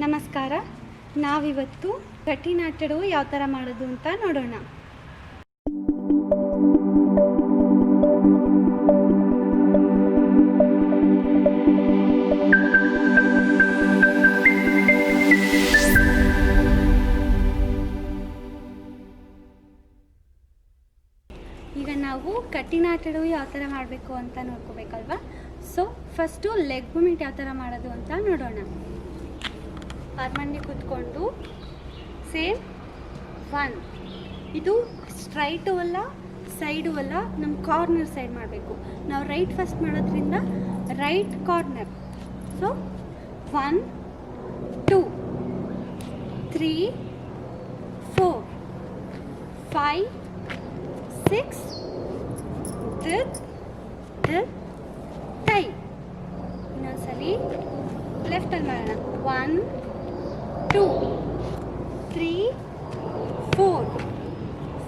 ನಮಸ್ಕಾರ. ನಾವಿವತ್ತು ಕಠಿಣಾಟಗಳು ಯಾವ ಥರ ಮಾಡೋದು ಅಂತ ನೋಡೋಣ. ಈಗ ನಾವು ಕಠಿಣಾಟಗಳು ಯಾವ ಥರ ಮಾಡಬೇಕು ಅಂತ ನೋಡ್ಕೋಬೇಕಲ್ವಾ. ಸೊ ಫಸ್ಟು ಲೆಗ್ ಮೂಮೆಂಟ್ ಯಾವ ಥರ ಮಾಡೋದು ಅಂತ ನೋಡೋಣ. ಆರ್ಮಂಡಿ ಕೂತ್ಕೊಂಡು ಸೇಮ್ 1. ಇದು ಸ್ಟ್ರೈಟು ಅಲ್ಲ, ಸೈಡು ಅಲ್ಲ, ನಮ್ಮ ಕಾರ್ನರ್ ಸೈಡ್ ಮಾಡಬೇಕು. ನಾವು ರೈಟ್ ಫಸ್ಟ್ ಮಾಡೋದ್ರಿಂದ ರೈಟ್ ಕಾರ್ನರ್. ಸೊ 1 2 3 4 5 6 ಟೈ. ಇನ್ನೊಂದ್ಸಲಿ ಲೆಫ್ಟಲ್ಲಿ ಮಾಡೋಣ. 1 2 3 4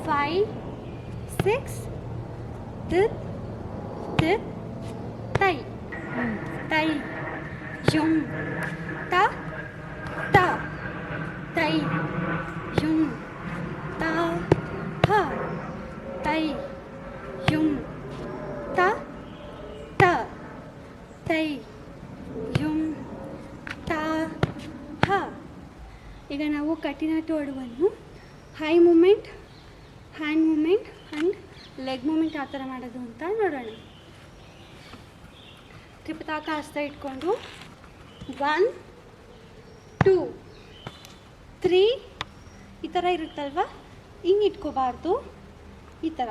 5 6 ಟೈ ಟೈ ಯುಂ ತ ತ ಟೈ ಯುಂ ತ ಹ ಟೈ ಯುಂ ತ ತ ಟೈ ಯುಂ ತ ಹ. ಈಗ ನಾವು ಕಠಿಣಾಟ ಹೊಡುವನ್ನು high movement, hand movement and leg movement ಯಾವ ಥರ ಮಾಡೋದು ಅಂತ ನೋಡೋಣ. ತ್ರಿಪತಾಕ ಹಸ್ತ ಇಟ್ಕೊಂಡು 1 2 3 ಈ ಥರ ಇರುತ್ತಲ್ವ, ಹಿಂಗೆ ಇಟ್ಕೋಬಾರ್ದು. ಈ ಥರ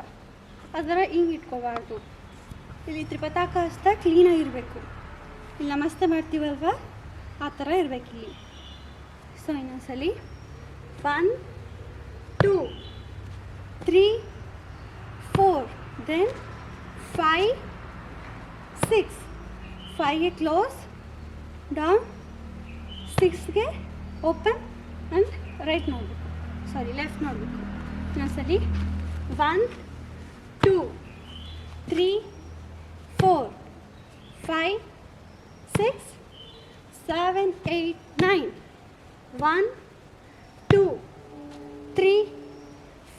ಅದರ ಹಿಂಗೆ ಇಟ್ಕೋಬಾರ್ದು. ಇಲ್ಲಿ ತ್ರಿಪತಾಕ ಹಸ್ತ ಕ್ಲೀನಾಗಿರಬೇಕು. ಇಲ್ಲಿ ನಮಸ್ತೆ ಮಾಡ್ತೀವಲ್ವ, ಆ ಥರ ಇರಬೇಕಿಲ್ಲಿ. ಸೊ ಇನ್ನೊಂದ್ಸಲಿ 1 2 3 4 ದೆನ್ 5 6. 5ಗೆ ಕ್ಲೋಸ್, ಡೌನ್, 6ಗೆ ಓಪನ್ ಆ್ಯಂಡ್ ರೈಟ್ ನೋಡಬೇಕು, ಲೆಫ್ಟ್ ನೋಡಬೇಕು. ಇನ್ನೊಂದ್ಸಲಿ 1 2 3 4 5 6 7 8 9. 1 2 3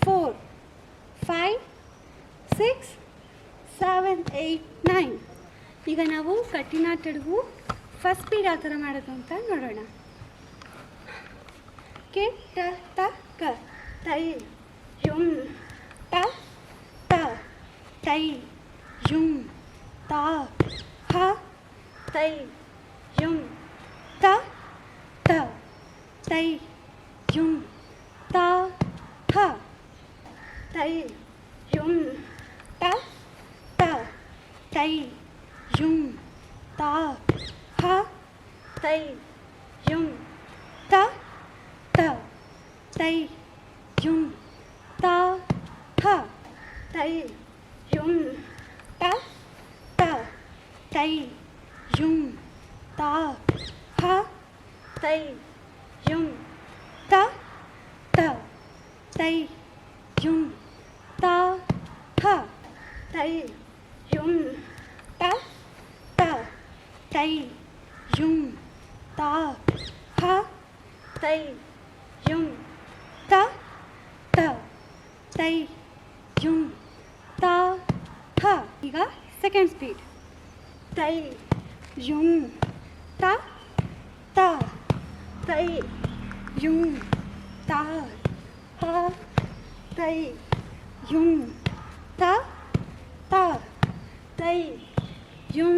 4 5 6 7 8 9. ಈಗ ನಾವು ಕಠಿಣಾಟವು ಫಸ್ಟ್ ಸ್ಪೀಡ್ ಯಾವ ಥರ ಮಾಡೋದು ಅಂತ ನೋಡೋಣ. ಕೆ ಟ ತ ಕ ಟೈ ಯುಂ ಟ ತ ಟೈ ಯುಂ ತ ಹ ಟೈ ಯುಂ ತ ತ ಟೈ ಯುಂ ತ ಹ ಟೈ ಯುಂ ಟ ತ ಟೈ ಯುಂ ತ ಹ ಟೈ ಯುಂ ತ ತ ಟೈ ಯುಂ ತ ಹ ಟೈ ಯುಂ ಟ ತ ಟೈ ಯುಂ ತ ಹ ಟೈ ಯುಂ ತ ತ ಟೈ ಯುಂ ತ ಹ ಟೈ ಯುಂ ಟ ತ ಟೈ ಯುಂ ತ ಹ ಟೈ ಯುಂ ತ ತ ಟೈ ಯುಂ ತ ಹ. ಈಗ ಸೆಕೆಂಡ್ ಸ್ಪೀಡ್. ಟೈ ಯುಂ ತ ತ ಟೈ ಯುಂ ತ ಹ ಟೈ ಯುಂ ತ ತ ಟೈ ಯುಂ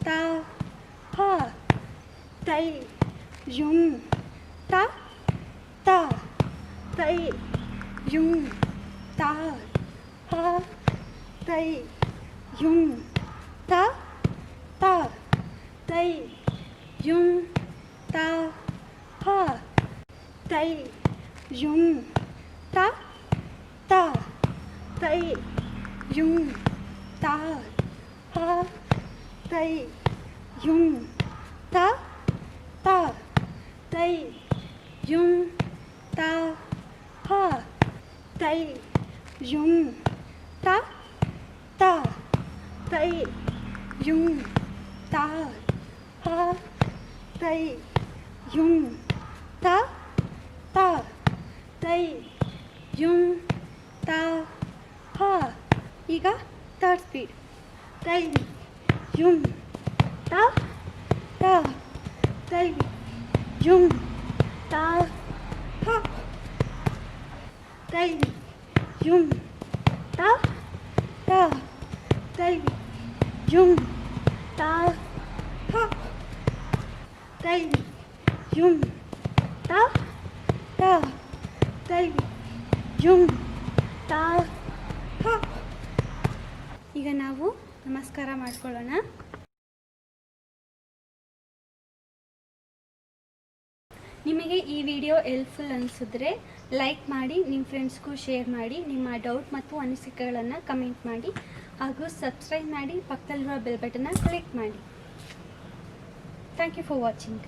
ತ ಹ ಟೈ ಯುಂ ತ ತ ಟೈ ಯುಂ ತ ಹ ಟೈ ಯುಂ ತ ತ ಟೈ ಯುಂ ತ ಹ ಟೈ ಯುಂ ತ ತ ಟೈ ಯುಂ ತ ಹ ಟೈ ಯುಂ ತ ತ ಟೈ ಯುಂ ತ ಹ ಟೈ ಯುಂ ತ ತ ಟೈ ಯುಂ ತ ಹ ಟೈ ಯುಂ ತ ತ ತೈ ಯುಂ ತ ಹ. ಈಗ ಥರ್ಡ್ ಸ್ಪೀಡ್. ತೈ ಯುಂ ತ ತ ತೈ ಯುಂ ತ ಹ. ತೈ ಯುಂ ತ ತ ತೈ ಯುಂ ತ ಹ. ತೈ ಯುಂ ತ ತ ತೈ ಯುಂ ತ ಹ. ಈಗ ನಾವು ನಮಸ್ಕಾರ ಮಾಡ್ಕೊಳ್ಳೋಣ. ನಿಮಗೆ ಈ ವಿಡಿಯೋ ಹೆಲ್ಪ್ಫುಲ್ ಅನಿಸಿದ್ರೆ ಲೈಕ್ ಮಾಡಿ, ನಿಮ್ಮ ಫ್ರೆಂಡ್ಸ್ಗೂ ಶೇರ್ ಮಾಡಿ, ನಿಮ್ಮ ಡೌಟ್ ಮತ್ತು ಅನಿಸಿಕೆಗಳನ್ನು ಕಮೆಂಟ್ ಮಾಡಿ ಹಾಗೂ ಸಬ್ಸ್ಕ್ರೈಬ್ ಮಾಡಿ, ಪಕ್ಕದಲ್ಲಿರೋ ಬೆಲ್ ಬಟನ್ನ ಕ್ಲಿಕ್ ಮಾಡಿ. Thank you for watching.